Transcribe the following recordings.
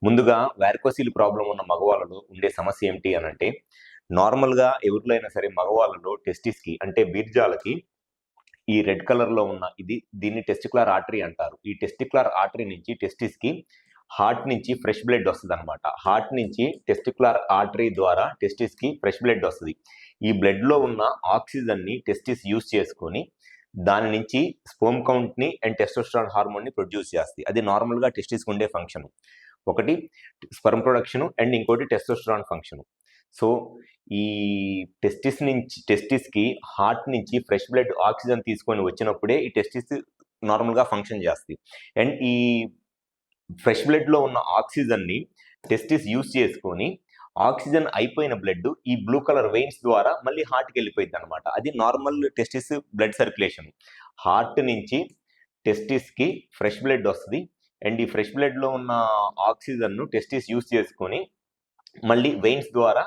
ముందుగా varicocele problem ఉన్న మగవాళ్ళలో ఉండే సమస్య ఏమిటి అనంటే, నార్మల్‌గా ఎవరిలో అయినా సరే మగవాళ్ళలో టెస్టిస్‌కి అంటే బీర్జాలకి ఈ రెడ్ కలర్‌లో ఉన్న దీన్ని టెస్టిక్యులర్ ఆర్టరీ అంటారు. ఈ టెస్టిక్యులర్ ఆర్టరీ నుంచి టెస్టిస్‌కి హార్ట్ నుంచి ఫ్రెష్ బ్లడ్ వస్తదనమాట. హార్ట్ నుంచి టెస్టిక్యులర్ ఆర్టరీ ద్వారా టెస్టిస్‌కి ఫ్రెష్ బ్లడ్ వస్తది. ఈ బ్లడ్‌లో ఉన్న ఆక్సిజన్‌ని టెస్టిస్ యూజ్ చేసుకొని దాని నుంచి స్పెర్మ్ కౌంట్‌ని అండ్ టెస్టోస్టెరాన్ హార్మోన్‌ని ప్రొడ్యూస్ చేస్తాయి. అది నార్మల్‌గా టెస్టిస్‌కి ఉండే ఫంక్షన్. ఒకటి స్పెర్మ్ ప్రొడక్షన్ అండ్ ఇంకోటి టెస్టోస్టెరాన్ ఫంక్షన్. సో ఈ టెస్టిస్‌కి హార్ట్ నుంచి ఫ్రెష్ బ్లడ్ ఆక్సిజన్ తీసుకొని వచ్చినప్పుడే ఈ టెస్టిస్ నార్మల్‌గా ఫంక్షన్ చేస్తాయి. అండ్ ఈ ఫ్రెష్ బ్లడ్‌లో ఉన్న ఆక్సిజన్‌ని టెస్టిస్ యూజ్ చేసుకొని ఆక్సిజన్ అయిపోయిన బ్లడ్ ఈ బ్లూ కలర్ వెయిన్స్ ద్వారా మళ్ళీ హార్ట్‌కి వెళ్ళిపోయిద్దనమాట. అది normal testis blood circulation. Heart నుంచి టెస్టిస్‌కి ఫ్రెష్ బ్లడ్ వస్తది. అండ్ ఈ ఫ్రెష్ బ్లడ్‌లో ఉన్న ఆక్సిజన్‌ను టెస్టిస్ యూజ్ చేసుకొని మళ్ళీ వెయిన్స్ ద్వారా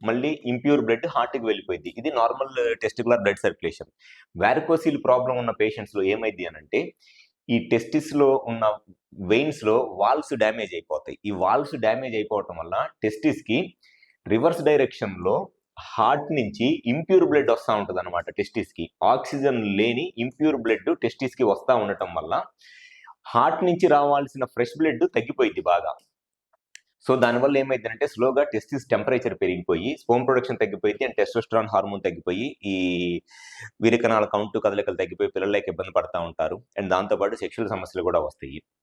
మళ్ళీ ఇంప్యూర్ బ్లడ్ హార్ట్‌కి వెళ్ళిపోయిద్ది. ఇది normal testicular blood circulation. Varicocele problem ఉన్న పేషెంట్స్‌లో ఏమైద్ది అనంటే, ఈ టెస్టిస్‌లో ఉన్న వెయిన్స్‌లో వాల్వ్స్ డ్యామేజ్ అయిపోతాయి. ఈ వాల్వ్స్ డ్యామేజ్ అయిపోవటం వల్ల టెస్టిస్‌కి రివర్స్ డైరెక్షన్‌లో హార్ట్ నుంచి ఇంప్యూర్ బ్లడ్ వస్తా ఉంటదనమాట టెస్టిస్‌కి. ఆక్సిజన్ లేని ఇంప్యూర్ బ్లడ్ టెస్టిస్‌కి వస్తా ఉండటం వల్ల హార్ట్ నుంచి రావాల్సిన ఫ్రెష్ బ్లడ్ తగ్గిపోయిద్ది బాగా. సో దానివల్ల ఏమైద్దంటే స్లోగా టెస్టిస్ టెంపరేచర్ పెరిగిపోయి స్పెర్మ్ ప్రొడక్షన్ తగ్గిపోయిద్ది అండ్ టెస్టోస్టెరాన్ హార్మోన్ తగ్గిపోయి ఈ వీర్యకణాల కౌంట్ కదలికలు తగ్గిపోయి పిల్లలు ఇబ్బంది పడతా ఉంటారు. అండ్ దాంతో పాటు సెక్షువల్ సమస్యలు కూడా వస్తాయి.